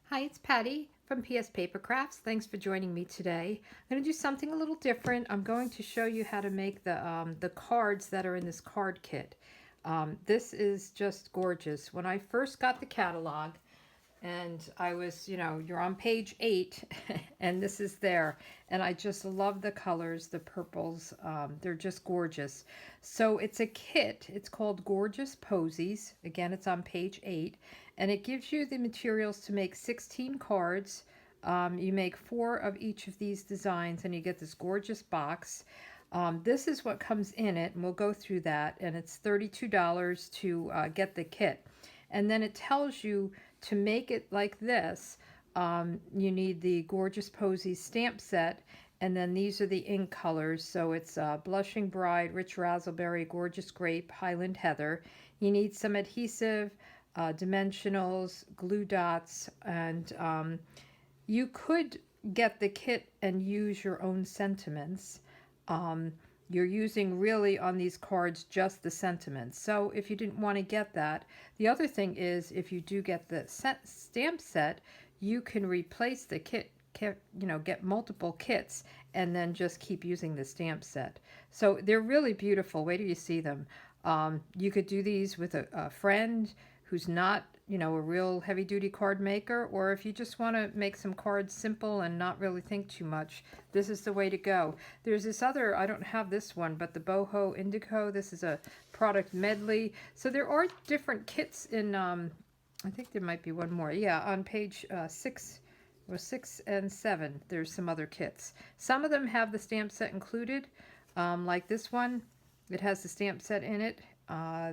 Hi, it's Patty from PS Paper Crafts. Thanks for joining me today. I'm going to do something a little different. I'm going to show you how to make the cards that are in this card kit. This is just gorgeous. When I first got the catalog, and I was, you're on page 8, and this is there, and I just love the colors, the purples. They're just gorgeous. So it's a kit. It's called Gorgeous Posies. Again, it's on page 8, and it gives you the materials to make 16 cards. You make 4 of each of these designs, and you get this gorgeous box. This is what comes in it, and we'll go through that, and it's $32 to get the kit. And then it tells you to make it like this, you need the Gorgeous Posies stamp set, and then these are the ink colors. So it's Blushing Bride, Rich Razzleberry, Gorgeous Grape, Highland Heather. You need some adhesive, dimensionals, glue dots, and you could get the kit and use your own sentiments. You're using really on these cards just the sentiments. So if you didn't want to get that, the other thing is if you do get the stamp set, you can replace the kit, get multiple kits and then just keep using the stamp set. So they're really beautiful. Wait till you see them. You could do these with a friend who's not, a real heavy duty card maker, or if you just want to make some cards simple and not really think too much, this is the way to go. There's this other, I don't have this one, but the Boho Indigo, this is a product medley. So there are different kits in, I think there might be one more. Yeah, on page 6 or 6 and 7, there's some other kits. Some of them have the stamp set included, like this one. It has the stamp set in it.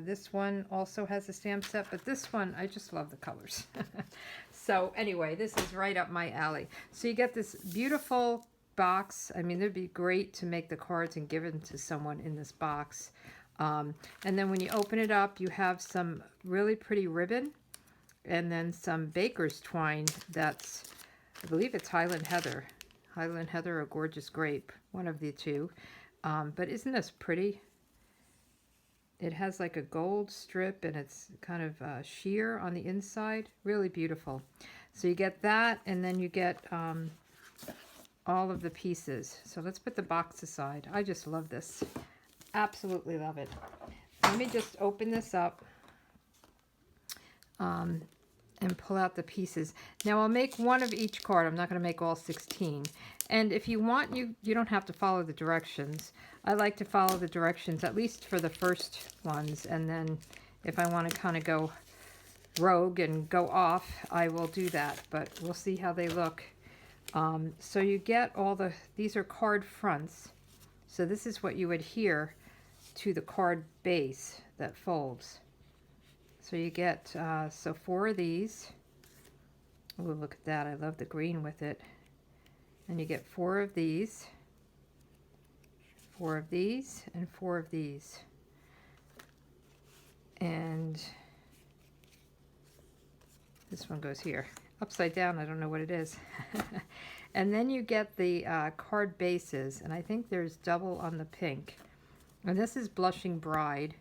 This one also has a stamp set, but this one, I just love the colors. So anyway, this is right up my alley. So you get this beautiful box. I mean, it'd be great to make the cards and give them to someone in this box. And then when you open it up, you have some really pretty ribbon and then some baker's twine. That's, I believe it's Highland Heather. Highland Heather or Gorgeous Grape, one of the two. But isn't this pretty? It has like a gold strip and it's kind of sheer on the inside. Really beautiful. So you get that, and then you get all of the pieces. So let's put the box aside. I just love this. Absolutely love it. Let me just open this up and pull out the pieces. Now I'll make one of each card. I'm not going to make all 16. And if you want, you don't have to follow the directions. I like to follow the directions, at least for the first ones. And then if I want to kind of go rogue and go off, I will do that. But we'll see how they look. So you get all these are card fronts. So this is what you adhere to the card base that folds. So you get, so 4 of these. Oh, look at that. I love the green with it. And you get 4 of these, 4 of these, and 4 of these. And this one goes here. Upside down, I don't know what it is. And then you get the card bases, and I think there's double on the pink. And this is Blushing Bride.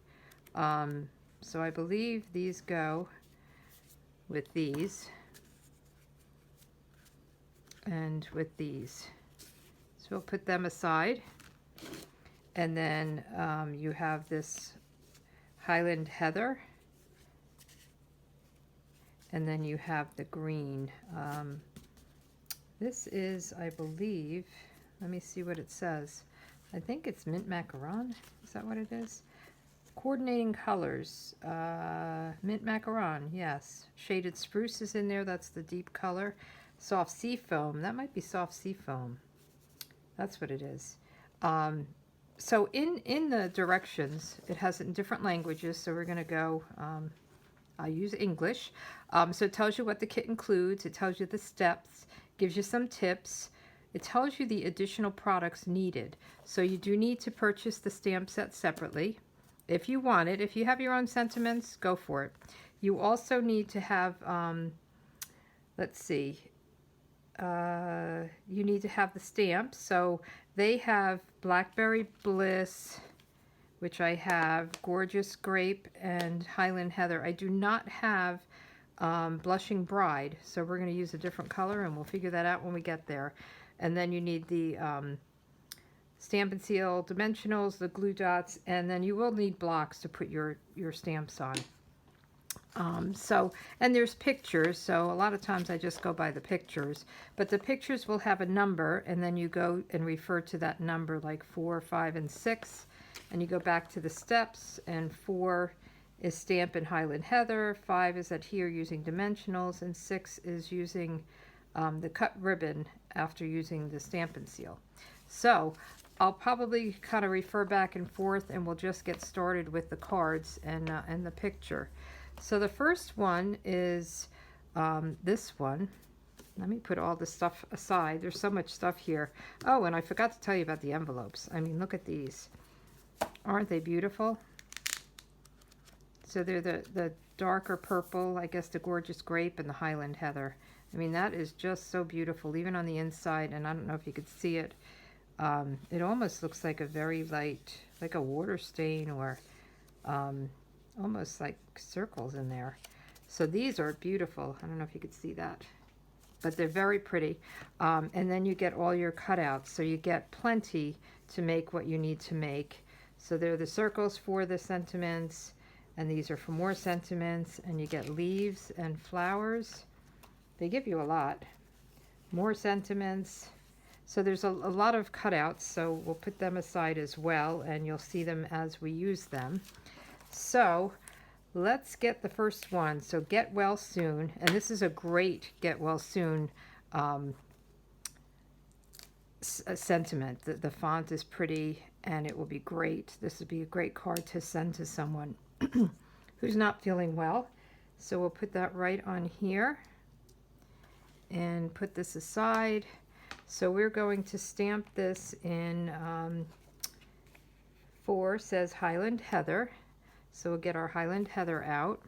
So I believe these go with these. And with these. So we'll put them aside. And then you have this Highland Heather. And then you have the green. This is, I believe, let me see what it says. I think it's Mint Macaron. Is that what it is? Coordinating colors. Mint Macaron, yes. Shaded Spruce is in there. That's the deep color. Soft Sea Foam. That might be Soft Sea Foam. That's what it is. So in the directions, it has it in different languages. So we're going to go, I'll use English. So it tells you what the kit includes. It tells you the steps, gives you some tips. It tells you the additional products needed. So you do need to purchase the stamp set separately. If you want it, if you have your own sentiments, go for it. You also need to have, let's see, you need to have the stamps. So they have Blackberry Bliss, which I have, Gorgeous Grape, and Highland Heather. I do not have Blushing Bride. So we're going to use a different color, and we'll figure that out when we get there. And then you need the Stampin' Seal dimensionals, the glue dots, and then you will need blocks to put your stamps on. And there's pictures, so a lot of times I just go by the pictures, but the pictures will have a number, and then you go and refer to that number, like 4, 5, and 6, and you go back to the steps, and 4 is Stampin' Highland Heather, 5 is adhere using dimensionals, and 6 is using the cut ribbon after using the Stampin' Seal. So I'll probably kind of refer back and forth, and we'll just get started with the cards and the picture. So the first one is this one. Let me put all this stuff aside. There's so much stuff here. Oh, and I forgot to tell you about the envelopes. I mean, look at these. Aren't they beautiful? So they're the darker purple, I guess the Gorgeous Grape, and the Highland Heather. I mean, that is just so beautiful, even on the inside, and I don't know if you could see it. It almost looks like a very light, like a water stain, or almost like circles in there. So these are beautiful. I don't know if you could see that, but they're very pretty. And then you get all your cutouts, so you get plenty to make what you need to make. So they're the circles for the sentiments, and these are for more sentiments, and you get leaves and flowers. They give you a lot. More sentiments. So there's a lot of cutouts, so we'll put them aside as well, and you'll see them as we use them. So let's get the first one. So Get Well Soon, and this is a great Get Well Soon sentiment. The font is pretty, and it will be great. This would be a great card to send to someone who's not feeling well. So we'll put that right on here and put this aside. So we're going to stamp this in 4 says Highland Heather. So we'll get our Highland Heather out,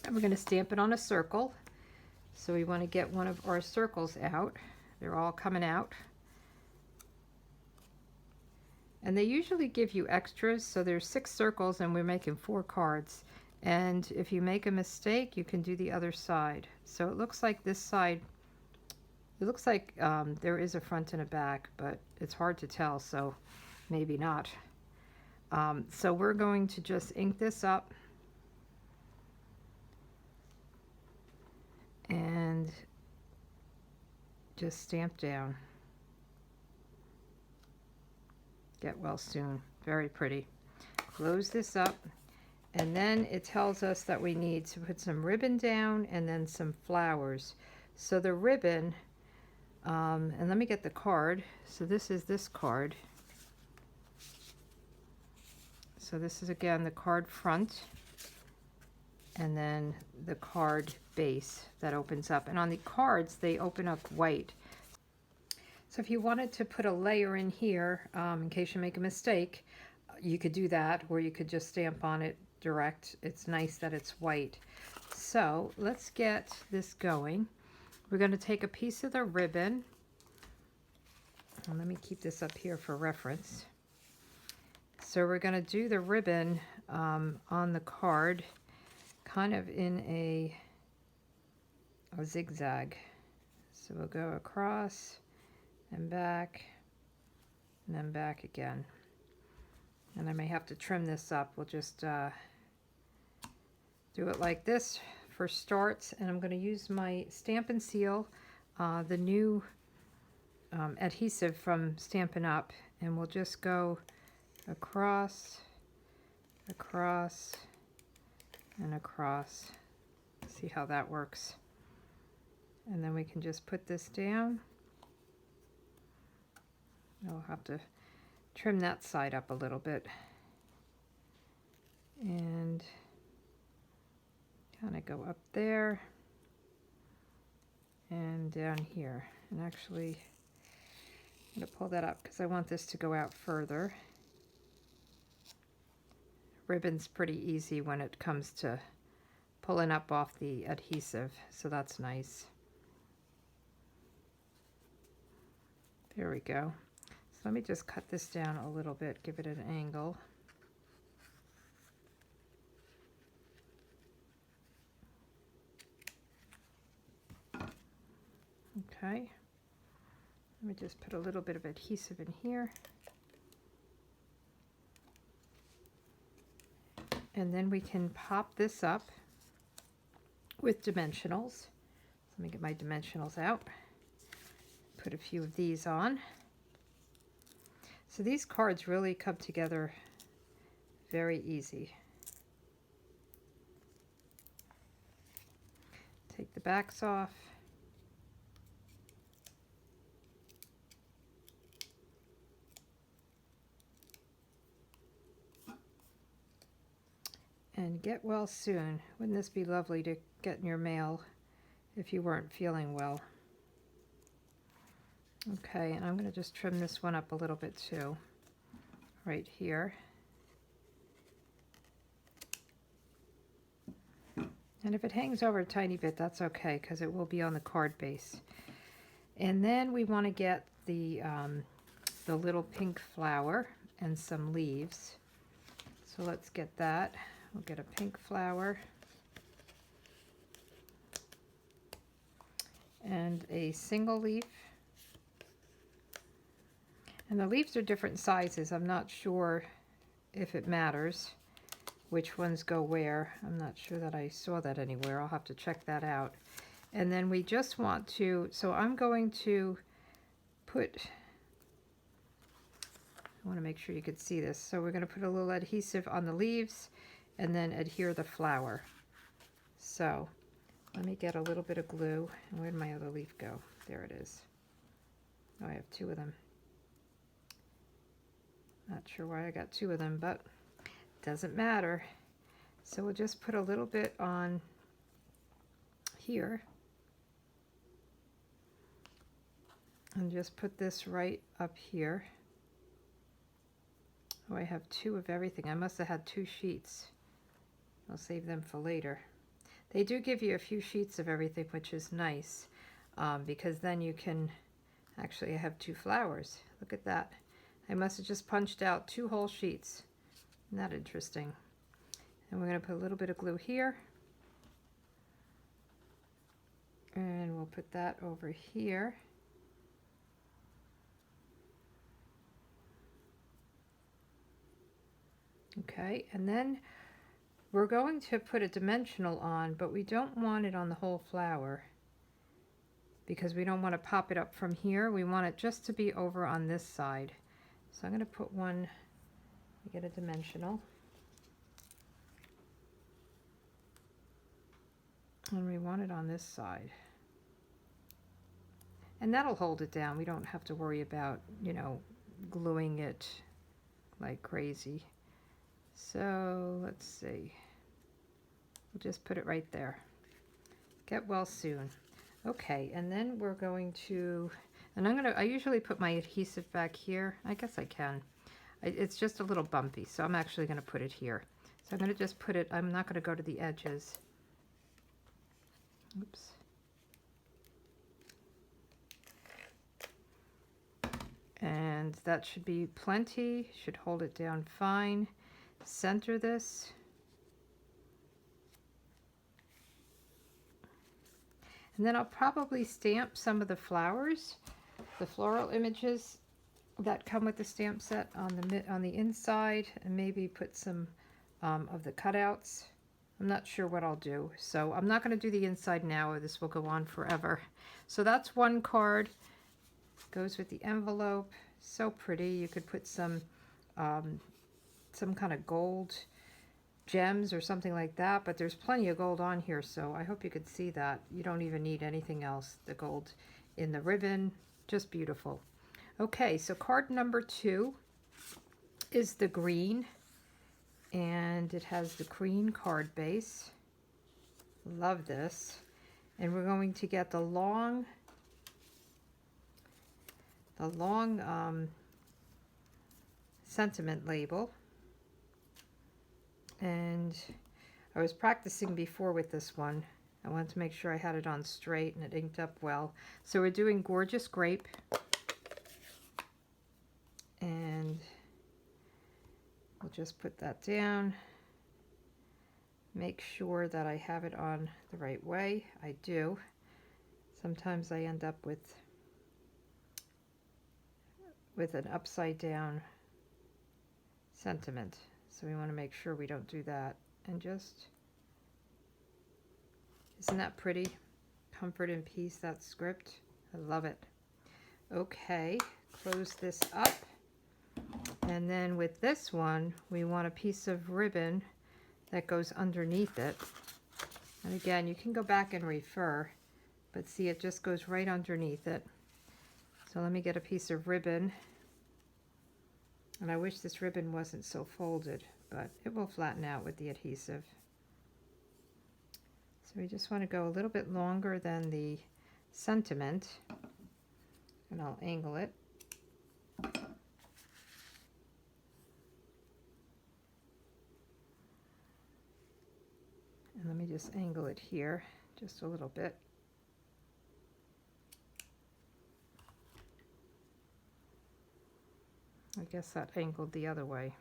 and we're going to stamp it on a circle. So we want to get one of our circles out. They're all coming out. And they usually give you extras, so there's 6 circles, and we're making 4 cards. And if you make a mistake, you can do the other side. So it looks like this side, it looks like there is a front and a back, but it's hard to tell, so maybe not. So we're going to just ink this up and just stamp down. Get Well Soon. Very pretty. Close this up, and then it tells us that we need to put some ribbon down and then some flowers. So the ribbon, and let me get the card. So this is this card. So this is again the card front, and then the card base that opens up. And on the cards, they open up white. So if you wanted to put a layer in here, in case you make a mistake, you could do that, or you could just stamp on it direct. It's nice that it's white. So let's get this going. We're going to take a piece of the ribbon, and let me keep this up here for reference. So we're going to do the ribbon on the card kind of in a zigzag. So we'll go across and back, and then back again. And I may have to trim this up. We'll just do it like this for starts, and I'm going to use my Stampin' Seal, the new adhesive from Stampin' Up, and we'll just go across, across, and across. See how that works. And then we can just put this down. I'll have to trim that side up a little bit and kind of go up there and down here. And actually, I'm going to pull that up because I want this to go out further. Ribbon's pretty easy when it comes to pulling up off the adhesive, so that's nice. There we go. So let me just cut this down a little bit, give it an angle. Okay. Let me just put a little bit of adhesive in here. And then we can pop this up with dimensionals. Let me get my dimensionals out. Put a few of these on. So these cards really come together very easy. Take the backs off. And get well soon. Wouldn't this be lovely to get in your mail if you weren't feeling well? Okay, and I'm going to just trim this one up a little bit too, right here. And if it hangs over a tiny bit, that's okay, because it will be on the card base. And then we want to get the little pink flower and some leaves. So let's get that. We'll get a pink flower and a single leaf. And the leaves are different sizes. I'm not sure if it matters which ones go where. I'm not sure that I saw that anywhere. I'll have to check that out. And then we just want to, so I'm going to put, I want to make sure you could see this. So we're going to put a little adhesive on the leaves and then adhere the flower. So let me get a little bit of glue. And where did my other leaf go? There it is. Oh, I have two of them. Not sure why I got two of them, but doesn't matter. So we'll just put a little bit on here. And just put this right up here. Oh, I have two of everything. I must have had two sheets. I'll save them for later. They do give you a few sheets of everything, which is nice, because then you can, actually I have two flowers. Look at that. I must have just punched out two whole sheets. Isn't that interesting? And we're going to put a little bit of glue here. And we'll put that over here. Okay, and then we're going to put a dimensional on, but we don't want it on the whole flower because we don't want to pop it up from here. We want it just to be over on this side. So I'm going to put one, get a dimensional. And we want it on this side. And that'll hold it down. We don't have to worry about, you know, gluing it like crazy. So let's see. We'll just put it right there. Get well soon. Okay, and then we're going to, and I usually put my adhesive back here. I guess I can. It's just a little bumpy, so I'm actually going to put it here. So I'm going to just put it, I'm not going to go to the edges. Oops. And that should be plenty, should hold it down fine. Center this. And then I'll probably stamp some of the flowers, the floral images that come with the stamp set on the inside, and maybe put some of the cutouts. I'm not sure what I'll do, so I'm not going to do the inside now, or this will go on forever. So that's one card. Goes with the envelope. So pretty. You could put some kind of gold gems or something like that, but there's plenty of gold on here, so I hope you could see that. You don't even need anything else. The gold in the ribbon, just beautiful. Okay, so card number 2 is the green, and it has the green card base. Love this. And we're going to get the long sentiment label. And I was practicing before with this one. I wanted to make sure I had it on straight and it inked up well. So we're doing Gorgeous Grape. And we'll just put that down. Make sure that I have it on the right way. I do. Sometimes I end up with an upside down sentiment. So we want to make sure we don't do that. And just, isn't that pretty? Comfort and peace, that script. I love it. Okay, close this up. And then with this one, we want a piece of ribbon that goes underneath it. And again, you can go back and refer, but see, it just goes right underneath it. So let me get a piece of ribbon. And I wish this ribbon wasn't so folded, but it will flatten out with the adhesive. So we just want to go a little bit longer than the sentiment, and I'll angle it. And let me just angle it here just a little bit. I guess that angled the other way.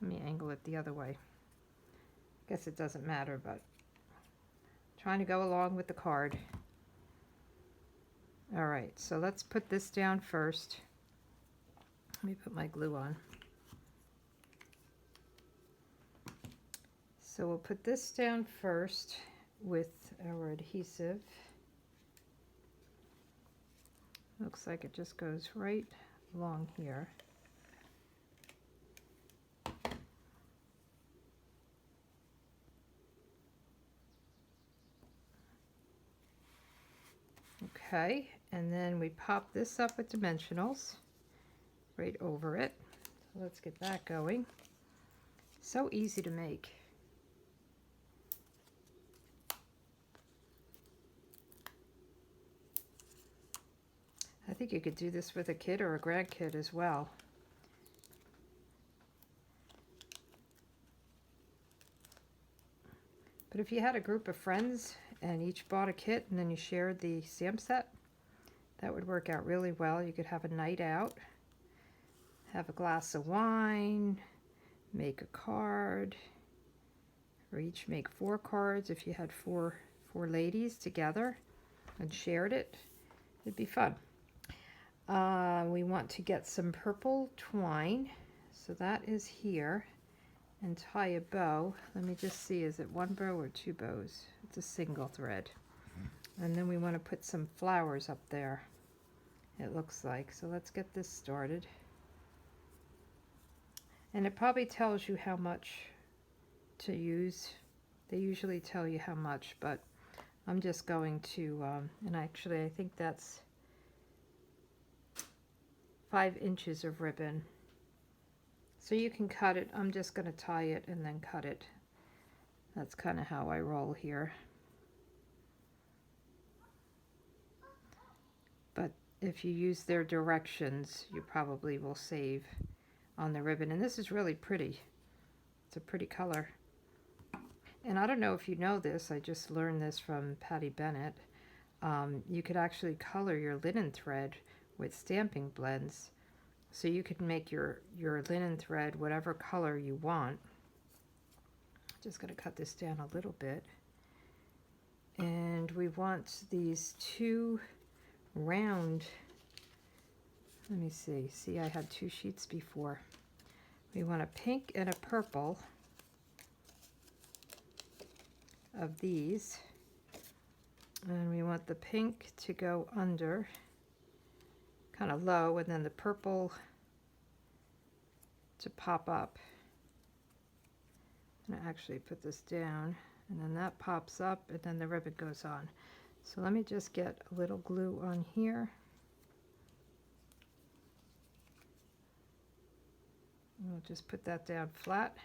Let me angle it the other way. I guess it doesn't matter, but trying to go along with the card. All right, so let's put this down first. Let me put my glue on. So we'll put this down first with our adhesive. Looks like it just goes right along here. Okay, and then we pop this up with dimensionals right over it. So let's get that going. So easy to make. I think you could do this with a kid or a grandkid as well. But if you had a group of friends and each bought a kit and then you shared the stamp set, that would work out really well. You could have a night out, have a glass of wine, make a card, or each make 4 cards if you had four ladies together and shared it. It'd be fun. We want to get some purple twine, so that is here, and tie a bow. Let me just see, is it 1 bow or 2 bows? It's a single thread. And then we want to put some flowers up there, it looks like. So let's get this started. And it probably tells you how much to use. They usually tell you how much, but I'm just going to, and actually I think that's 5 inches of ribbon. So you can cut it. I'm just going to tie it and then cut it. That's kind of how I roll here. But if you use their directions, you probably will save on the ribbon. And this is really pretty. It's a pretty color. And I don't know if you know this, I just learned this from Patty Bennett. You could actually color your linen thread with stamping blends. So you could make your linen thread whatever color you want. Just going to cut this down a little bit. And we want these 2 round, let me see. See, I had 2 sheets before. We want a pink and a purple of these. And we want the pink to go under, kind of low, and then the purple to pop up. I'm going to actually put this down, and then that pops up, and then the ribbon goes on. So let me just get a little glue on here. And we'll just put that down flat.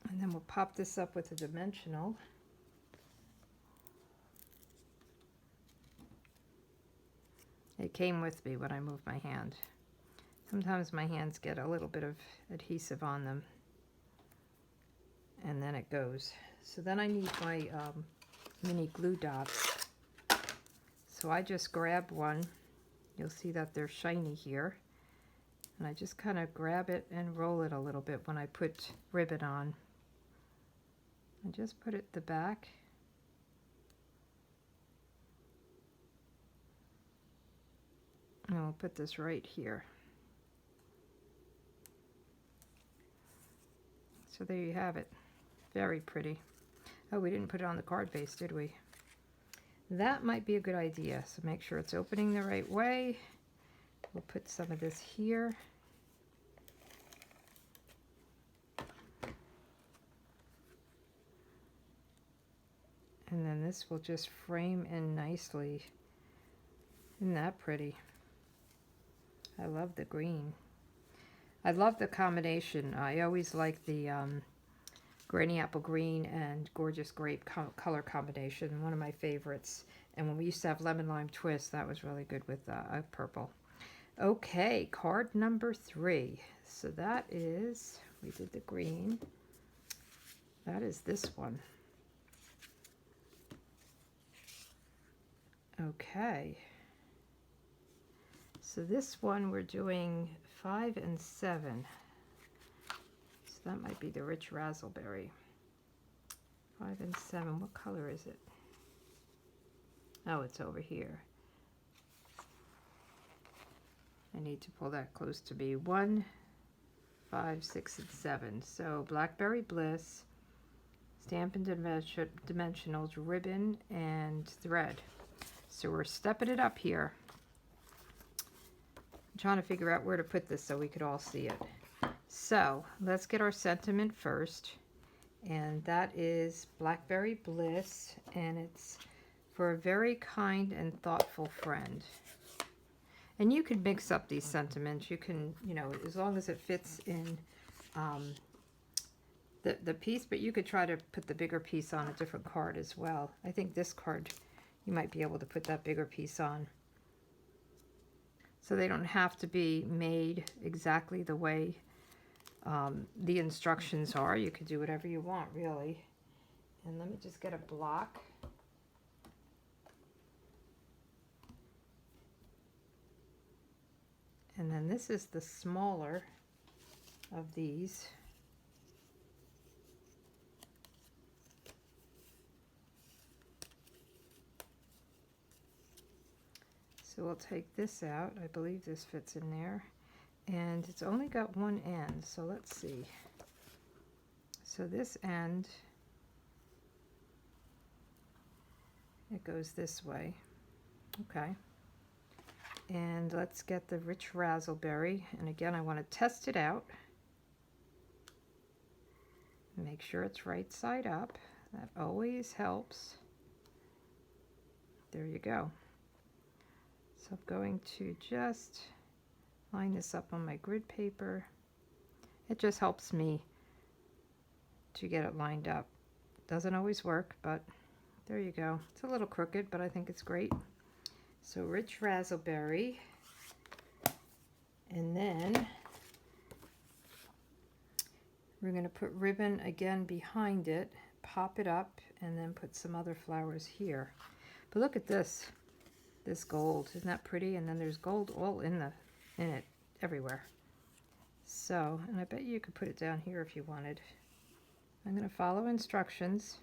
And then we'll pop this up with a dimensional. It came with me when I moved my hand. Sometimes my hands get a little bit of adhesive on them, and then it goes. So then I need my mini glue dots. So I just grab one. You'll see that they're shiny here. And I just kind of grab it and roll it a little bit when I put ribbon on. I just put it at the back. And I'll put this right here. So there you have it. Very pretty. Oh, we didn't put it on the card base, did we? That might be a good idea. So make sure it's opening the right way. We'll put some of this here. And then this will just frame in nicely. Isn't that pretty? I love the green. I love the combination. I always like the granny apple green and gorgeous grape color combination. One of my favorites. And when we used to have lemon lime twist, that was really good with purple. Okay, card number 3. So that is, we did the green. That is this one. Okay. So this one we're doing 5 and 7. So that might be the rich raspberry. 5 and 7. What color is it? Oh, it's over here. I need to pull that close to me. 1, 5, 6, and 7. So Blackberry Bliss, Stampin' Dimensionals, ribbon, and thread. So we're stepping it up here. I'm trying to figure out where to put this so we could all see it. So let's get our sentiment first. And that is Blackberry Bliss, and it's for a very kind and thoughtful friend. And you can mix up these sentiments. You can, you know, as long as it fits in the piece, but you could try to put the bigger piece on a different card as well. I think this card, you might be able to put that bigger piece on. So they don't have to be made exactly the way the instructions are. You could do whatever you want, really. And let me just get a block. And then this is the smaller of these. So we'll take this out. I believe this fits in there. And it's only got one end, so let's see. So this end, it goes this way. Okay. And let's get the rich raspberry. And again, I want to test it out. Make sure it's right side up. That always helps. There you go. So I'm going to just line this up on my grid paper. It just helps me to get it lined up. Doesn't always work, but there you go. It's a little crooked, but I think it's great. So rich raspberry, and then we're going to put ribbon again behind it, pop it up, and then put some other flowers here. But look at this gold. Isn't that pretty? And then there's gold all in it everywhere. So, and I bet you could put it down here if you wanted. I'm going to follow instructions.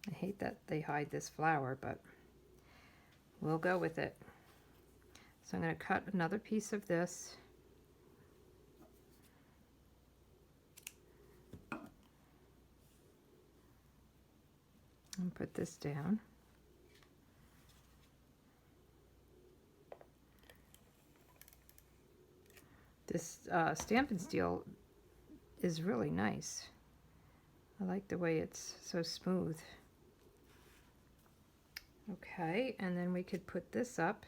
I hate that they hide this flower, but we'll go with it. So I'm going to cut another piece of this. And put this down. This Stampin' Steel is really nice. I like the way it's so smooth. Okay, and then we could put this up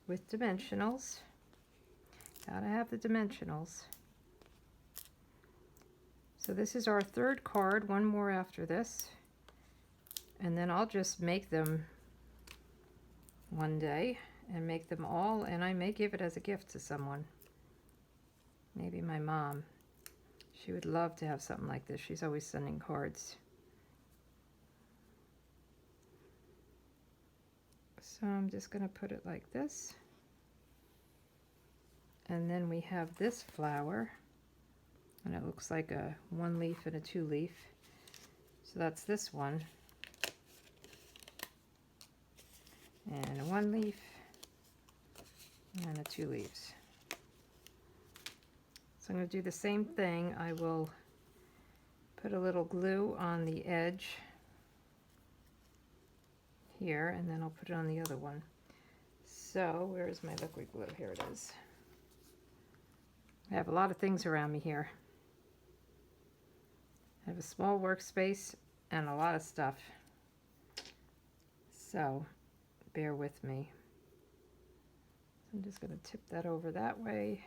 with dimensionals. Gotta have the dimensionals. So this is our third card, one more after this. And then I'll just make them one day and make them all, and I may give it as a gift to someone. Maybe my mom. She would love to have something like this. She's always sending cards. So I'm just going to put it like this. And then we have this flower. And it looks like a 1 leaf and a 2 leaf. So that's this one. And a 1 leaf and a 2 leaves. So I'm going to do the same thing. I will put a little glue on the edge here, and then I'll put it on the other one. So where is my liquid glue? Here it is. I have a lot of things around me here. I have a small workspace and a lot of stuff. So bear with me. I'm just going to tip that over that way.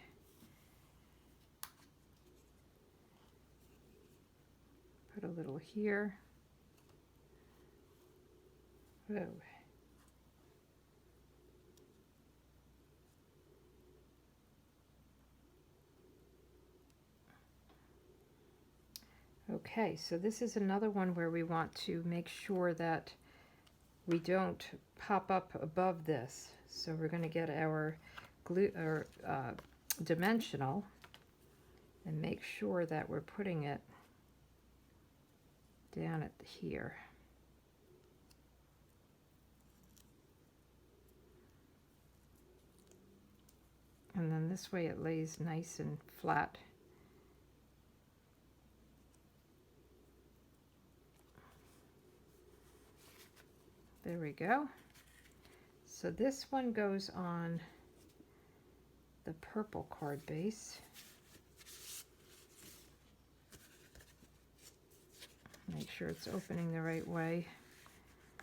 Put a little here. Whoa. Okay, so this is another one where we want to make sure that we don't pop up above this. So we're going to get our glue or dimensional and make sure that we're putting it down at here. And then this way it lays nice and flat. There we go. So this one goes on the purple card base. Make sure it's opening the right way.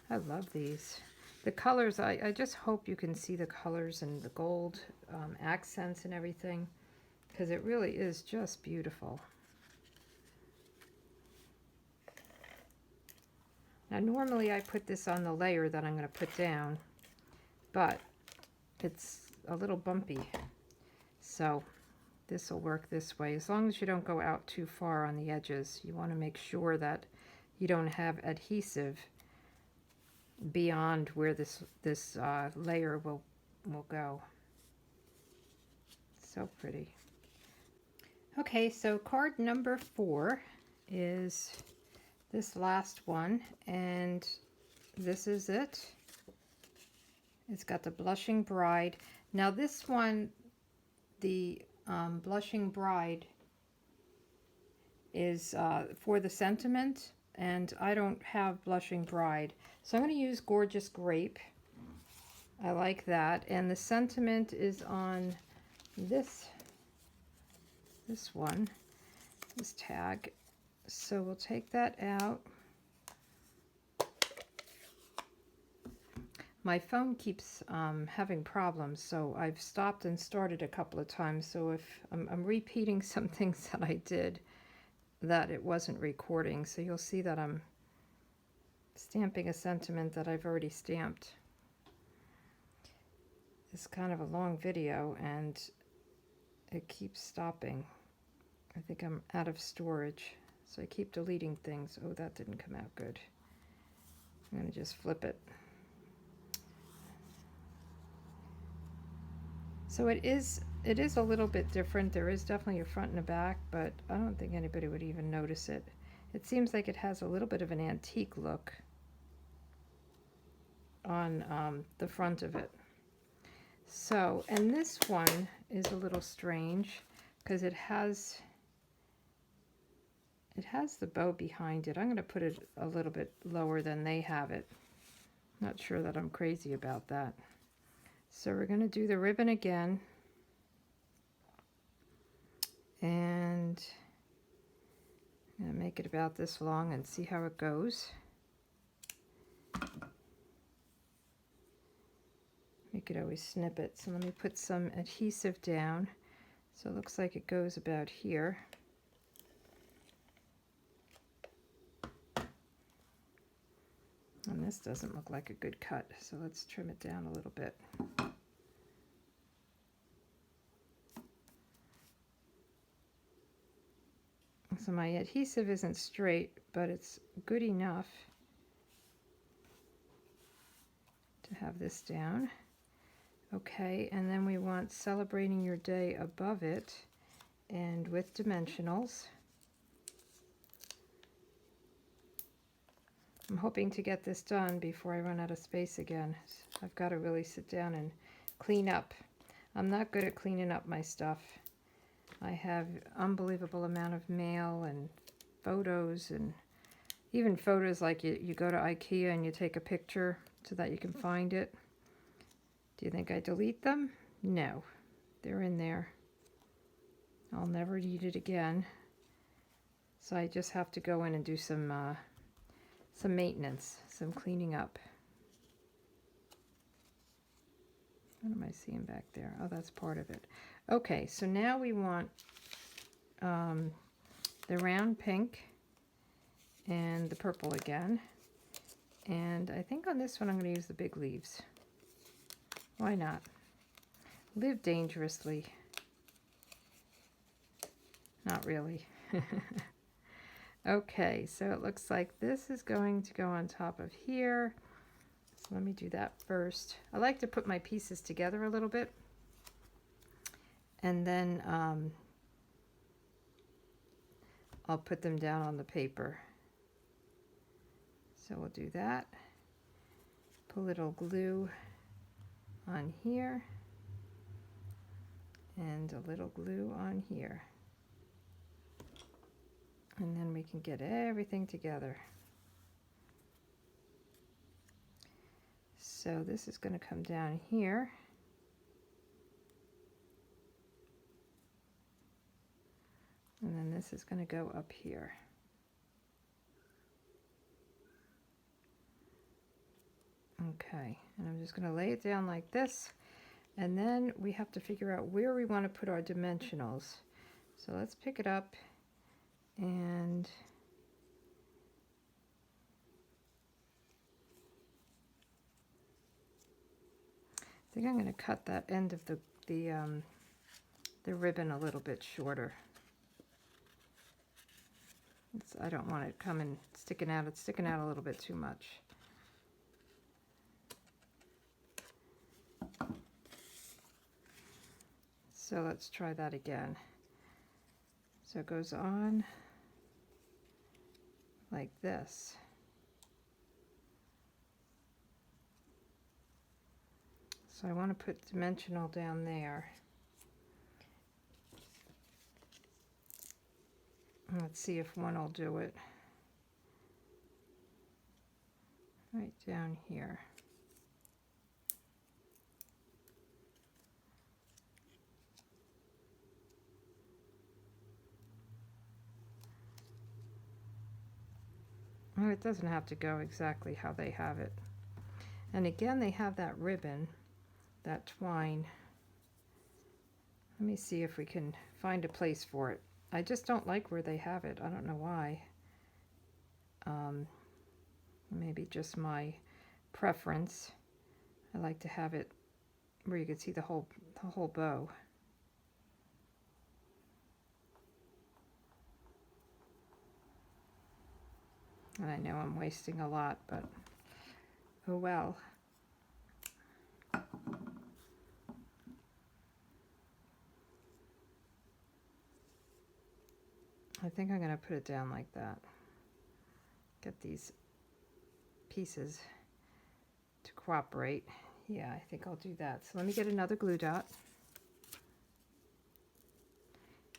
I love these. The colors, I just hope you can see the colors and the gold accents and everything, because it really is just beautiful. Now normally I put this on the layer that I'm going to put down, but it's a little bumpy, so this will work this way. As long as you don't go out too far on the edges, you want to make sure that you don't have adhesive beyond where this layer will go. So pretty. Okay, so card number 4 is this last one, and this is it. It's got the Blushing Bride. Now this one, the Blushing Bride is for the sentiment, and I don't have Blushing Bride. So I'm going to use Gorgeous Grape. I like that. And the sentiment is on this one, this tag. So we'll take that out. My phone keeps having problems, so I've stopped and started a couple of times. So if I'm repeating some things that I did that it wasn't recording, so you'll see that I'm stamping a sentiment that I've already stamped. It's kind of a long video and it keeps stopping. I think I'm out of storage, so I keep deleting things. Oh, that didn't come out good. I'm going to just flip it. So it is a little bit different. There is definitely a front and a back, but I don't think anybody would even notice it. It seems like it has a little bit of an antique look on the front of it. So, and this one is a little strange because it has the bow behind it. I'm going to put it a little bit lower than they have it. Not sure that I'm crazy about that. So we're going to do the ribbon again. And I'm going to make it about this long and see how it goes. You could always snip it. So let me put some adhesive down. So it looks like it goes about here. And this doesn't look like a good cut, so let's trim it down a little bit. So my adhesive isn't straight, but it's good enough to have this down. Okay, and then we want Celebrating Your Day above it, and with dimensionals. I'm hoping to get this done before I run out of space again. I've got to really sit down and clean up. I'm not good at cleaning up my stuff. I have unbelievable amount of mail and photos, and even photos like you go to IKEA and you take a picture so that you can find it. Do you think I delete them? No, they're in there. I'll never need it again. So I just have to go in and do some maintenance, some cleaning up. What am I seeing back there? Oh, that's part of it. Okay, so now we want the round pink and the purple again. And I think on this one I'm going to use the big leaves. Why not? Live dangerously. Not really. Okay, so it looks like this is going to go on top of here. So let me do that first. I like to put my pieces together a little bit. And then I'll put them down on the paper. So we'll do that. Put a little glue on here. And a little glue on here. And then we can get everything together. So this is going to come down here. And then this is going to go up here. Okay, and I'm just going to lay it down like this. And then we have to figure out where we want to put our dimensionals. So let's pick it up and I think I'm going to cut that end of the ribbon a little bit shorter. I don't want it coming sticking out. It's sticking out a little bit too much. So let's try that again. So it goes on like this. So I want to put dimensional down there. Let's see if one will do it. Right down here. Oh, it doesn't have to go exactly how they have it. And again, they have that ribbon, that twine. Let me see if we can find a place for it. I just don't like where they have it. I don't know why. Maybe just my preference. I like to have it where you can see the whole bow. And I know I'm wasting a lot, but oh well. I think I'm going to put it down like that. Get these pieces to cooperate. Yeah, I think I'll do that. So let me get another glue dot.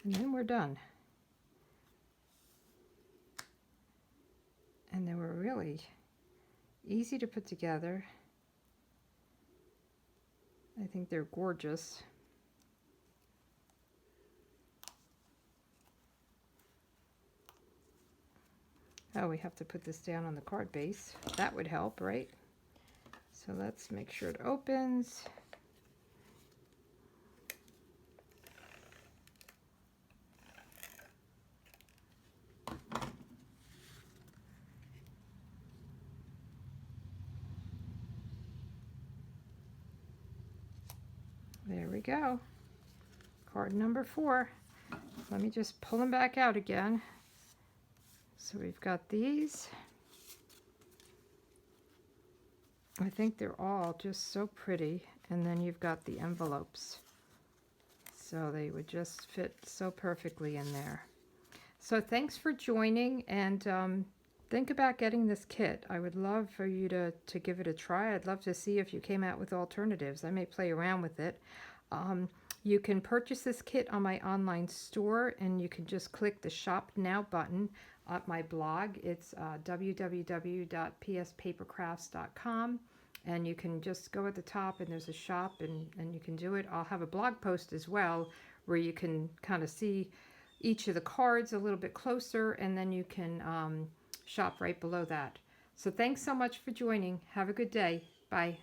And then we're done. And they were really easy to put together. I think they're gorgeous. Oh, we have to put this down on the card base. That would help, right? So let's make sure it opens. There we go. Card number 4. Let me just pull them back out again. So we've got these. I think they're all just so pretty. And then you've got the envelopes. So they would just fit so perfectly in there. So thanks for joining, and think about getting this kit. I would love for you to give it a try. I'd love to see if you came out with alternatives. I may play around with it. Um, you can purchase this kit on my online store, and you can just click the Shop Now button at my blog. It's www.pspapercrafts.com, and you can just go at the top and there's a shop, and you can do it. I'll have a blog post as well where you can kind of see each of the cards a little bit closer, and then you can shop right below that. So thanks so much for joining. Have a good day. Bye.